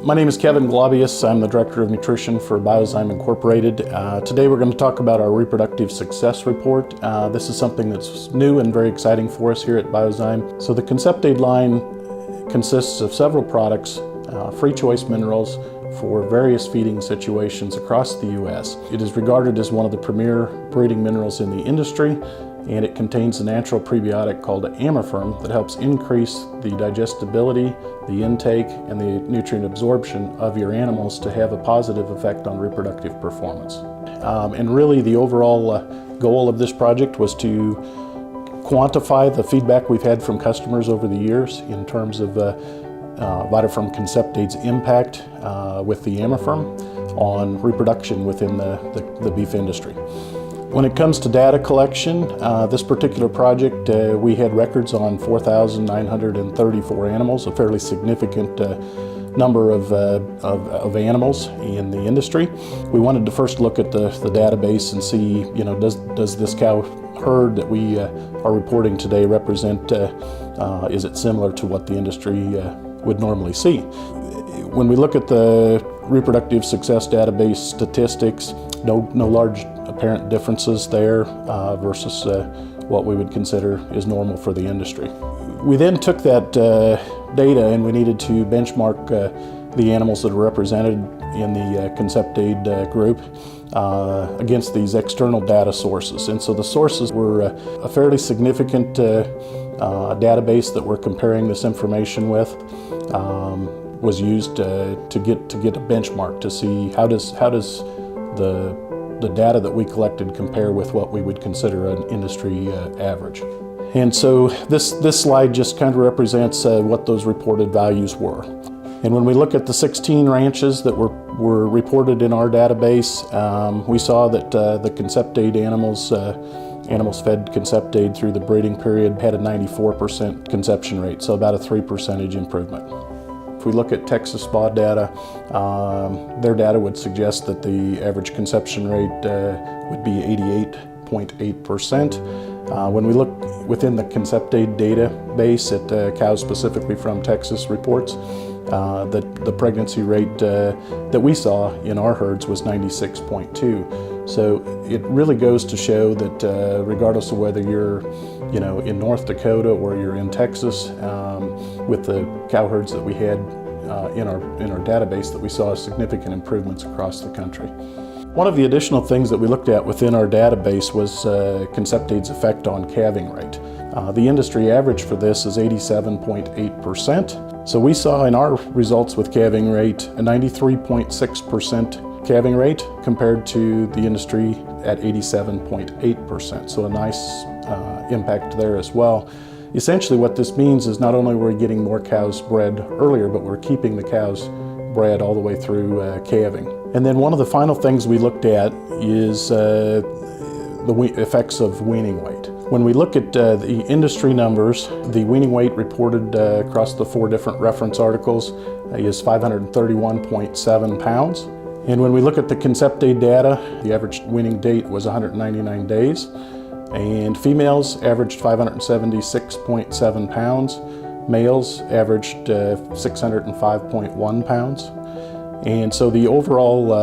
My name is Kevin Glaubius. I'm the Director of Nutrition for BioZyme Incorporated. Today we're going to talk about our Reproductive Success Report. This is something that's new and very exciting for us here at BioZyme. So the ConceptAid line consists of several products, free choice minerals for various feeding situations across the U.S. It is regarded as one of the premier breeding minerals in the industry, and it contains a natural prebiotic called Amerferm that helps increase the digestibility, the intake, and the nutrient absorption of your animals to have a positive effect on reproductive performance. And really the overall goal of this project was to quantify the feedback we've had from customers over the years in terms of VitaFerm ConceptAid's impact with the Amerferm on reproduction within the beef industry. When it comes to data collection, this particular project, we had records on 4,934 animals, a fairly significant number of animals in the industry. We wanted to first look at the database and see, does this cow herd that we are reporting today represent, is it similar to what the industry would normally see? When we look at the reproductive success database statistics, no large apparent differences there versus what we would consider is normal for the industry. We then took that data and we needed to benchmark the animals that are represented in the ConceptAid group against these external data sources. And so the sources were a fairly significant database that we're comparing this information with. Was used to get a benchmark to see how does the data that we collected compare with what we would consider an industry average. And so this slide just kind of represents what those reported values were. And when we look at the 16 ranches that were reported in our database, we saw that the ConceptAid animals fed ConceptAid through the breeding period had a 94% conception rate, so about a 3% improvement. If we look at Texas SPA data, their data would suggest that the average conception rate would be 88.8%. When we look within the ConceptAid database at cows specifically from Texas reports, that the pregnancy rate that we saw in our herds was 96.2. So it really goes to show that regardless of whether you're in North Dakota or you're in Texas, with the cow herds that we had in our database, that we saw significant improvements across the country. One of the additional things that we looked at within our database was ConceptAid's effect on calving rate. The industry average for this is 87.8%. So we saw in our results with calving rate a 93.6% calving rate compared to the industry at 87.8%. So a nice impact there as well. Essentially what this means is not only are we getting more cows bred earlier, but we're keeping the cows bred all the way through calving. And then one of the final things we looked at is the effects of weaning weight. When we look at the industry numbers, the weaning weight reported across the 4 different reference articles is 531.7 pounds. And when we look at the ConceptAid data, the average weaning date was 199 days. And females averaged 576.7 pounds. Males averaged 605.1 pounds. And so the overall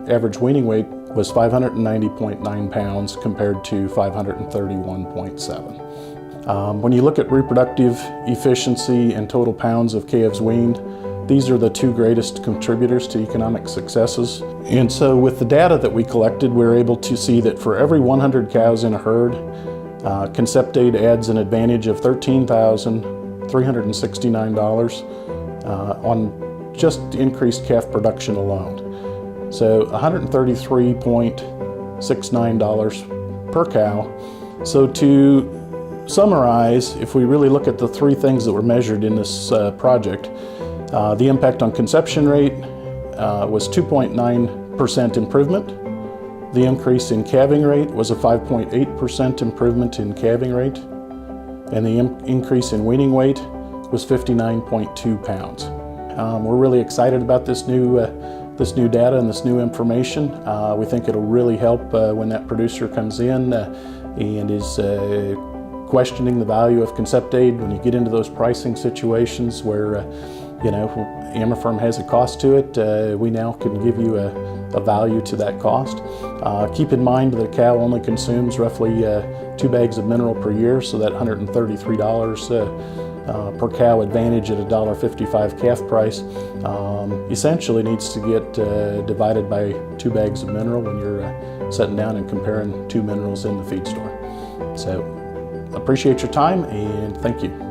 average weaning weight was 590.9 pounds compared to 531.7. When you look at reproductive efficiency and total pounds of calves weaned, these are the 2 greatest contributors to economic successes. And so with the data that we collected, we were able to see that for every 100 cows in a herd, ConceptAid adds an advantage of $13,369 on just increased calf production alone. So $133.69 per cow. So to summarize, if we really look at the 3 things that were measured in this project, the impact on conception rate was 2.9% improvement. The increase in calving rate was a 5.8% improvement in calving rate. And the increase in weaning weight was 59.2 pounds. We're really excited about this new data and this new information. We think it'll really help when that producer comes in and is questioning the value of ConceptAid when you get into those pricing situations where you know, Amifirm has a cost to it. We now can give you a value to that cost. Keep in mind that a cow only consumes roughly 2 bags of mineral per year, so that $133 per cow advantage at $1.55 calf price essentially needs to get divided by 2 bags of mineral when you're sitting down and comparing 2 minerals in the feed store. So appreciate your time and thank you.